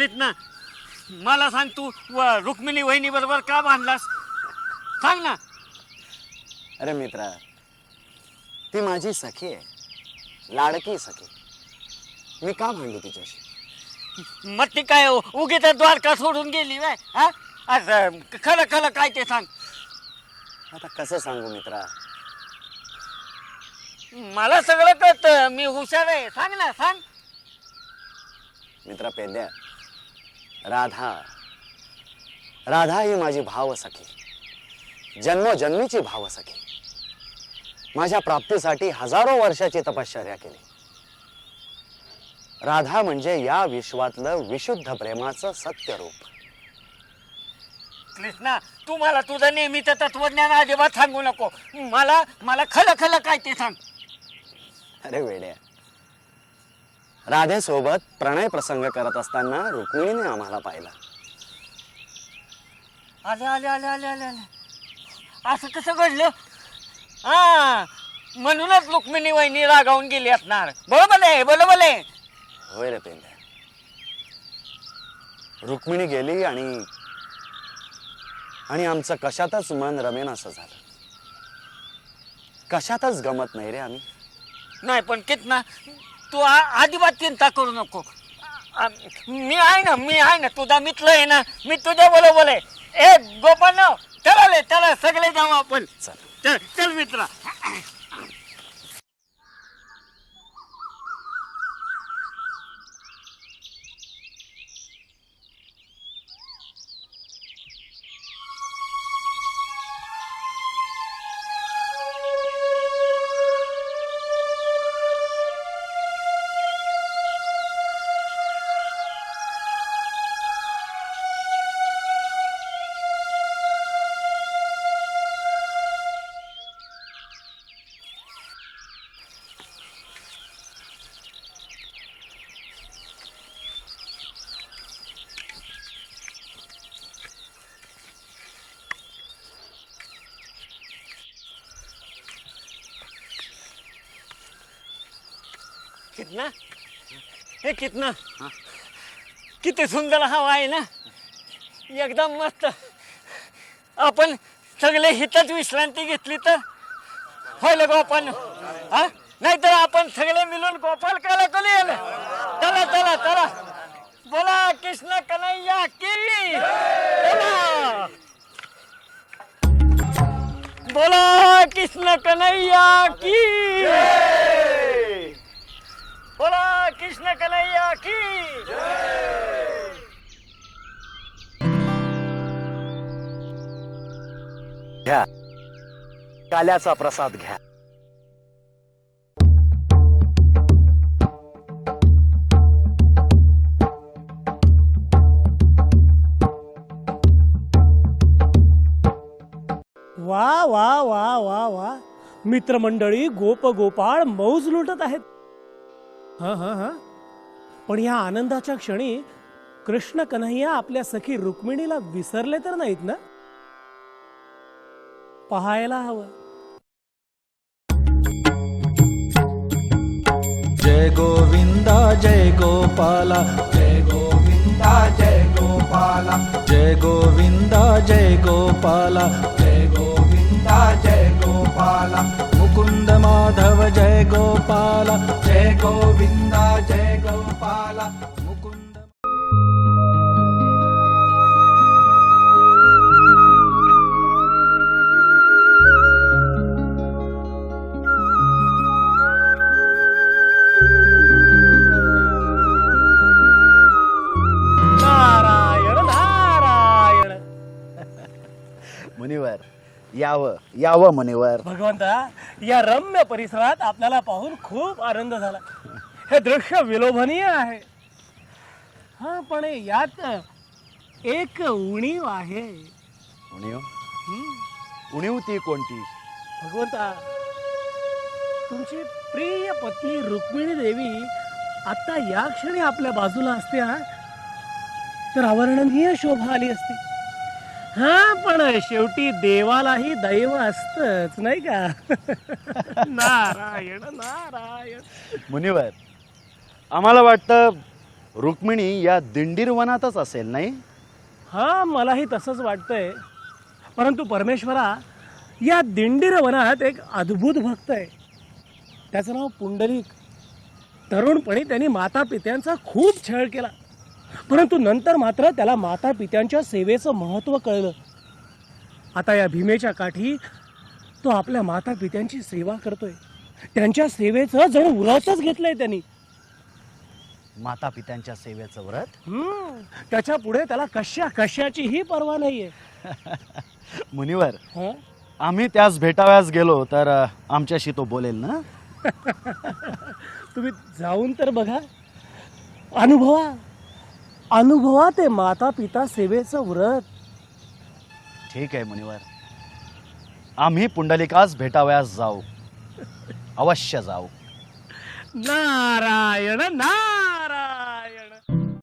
कृष्णा मला सांग तू रुक्मिणी वहिनी बरोबर का बांधलास सांग ना. अरे मित्रा, ती माझी सखी आहे, लाडकी सखी. मी का भांडू तिच्याशी? मग ती काय उगीच द्वारका सोडून गेली व्हय? हा असं खरं खरं काय ते सांग. आता कसं सांगू मित्रा? मला सगळं कळतं, मी हुशार आहे. सांग ना सांग. मित्रा पेद्या, राधा ही माझी भाव सखी, जन्मोजन्मीची भाव सखी. माझ्या प्राप्तीसाठी हजारो वर्षाची तपश्चर्या केली. राधा म्हणजे या विश्वातलं विशुद्ध प्रेमाचं सत्य रूप. कृष्णा तू मला तुझं नेहमीचं तत्वज्ञान अजिबात सांगू नको. मला खरं खरं काय ते सांग. अरे वेड्या, राधेसोबत प्रणय प्रसंग करत असताना रुक्मिणीने आम्हाला पाहिलं. आले आले आले आले आले आले असं कसं घडलं? हा म्हणूनच रुक्मिणी वहिनी रागावून गेली असणार. बरोबर आहे बरोबर आहे. होय रे पेंद्या, रुक्मिणी गेली आणि आमचं कशातच मन रमेन असं झालं. कशातच गमत नाही रे आम्ही. नाही पण कितना तू अजिबात चिंता करू नको. मी आहे ना तुझा मित्र आहे ना. मी तुझ्या बरोबर आहे. ए गोपाल चला सगळे जाऊ आपण. चल चल मित्रा. कितना हे कितना किती सुंदर हवा आहे ना. एकदम मस्त. आपण सगळे हितच विश्रांती घेतली तर होईल गोपाल. हा नाहीतर आपण सगळे मिळून गोपाल काला कली. चला चला चला. बोला कृष्ण कन्हैया की. बोला कृष्ण कन्हैया की. बोला कृष्ण कन्हैया की. घ्या, काल्याचा प्रसाद घ्या. वा वा वा वा वा. मित्रमंडळी गोप गोपाळ मौज लुटत आहेत. हा हा हा. पण या आनंदाच्या क्षणी कृष्ण कन्हैया आपल्या सखी रुक्मिणीला विसरले तर नाहीत ना? पाहायला हवं. जय गोविंदा जय गोपाला, जय गोविंदा जय गोपाला, जय गोविंदा जय गोपाला, जय गोविंदा जय गोपाला. मुकुंद माधव जय गोपाला, जय गोविंदा जय गोपाला. मुकुंद नारायण नारायण. मुनिवर यावं यावं मुनिवर. भगवंता, या रम्य परिसरात आपल्याला पाहून खूप आनंद झाला. हे दृश्य विलोभनीय आहे. हा पण यात एक उणीव आहे. उणीव? उणीव ती कोणती? भगवंता, तुमची प्रिय पत्नी रुक्मिणी देवी आता या क्षणी आपल्या बाजूला असत्या तर अवर्णनीय शोभा आली असती. हा पण शेवटी देवालाही दैव असतच नाही का? नारायण नारायण. मुनिवर, आम्हाला वाटतं रुक्मिणी या दिंडीर वनातच असेल नाही? हा, मलाही तसंच वाटतंय. परंतु परमेश्वरा, या दिंडीर वनात एक अद्भुत भक्त आहे. त्याचं नाव पुंडलिक. तरुणपणी त्यांनी माता पित्यांचा खूप छळ केला, परंतु नंतर मात्र त्याला माता पित्यांच्या सेवेचं महत्त्व कळलं. आता या भीमेच्या काठी तो आपल्या माता पित्यांची सेवा करतोय. त्यांच्या सेवेचं जणू व्रतच घेतलंय त्यांनी. माता पित्यांच्या सेवेचं व्रत? त्याच्या पुढे त्याला कशाचीही पर्वा नाहीये. मुनिवर, हं? आम्ही त्यास भेटाव्यास गेलो तर आमच्याशी तो बोलेल ना? तुम्ही जाऊन तर बघा, अनुभवा ते माता पिता सेवेचं व्रत. ठीक आहे मुनिवर, आम्ही पुंडलिकास भेटाव्यास जाऊ, अवश्य जाऊ. नारायण नारायण.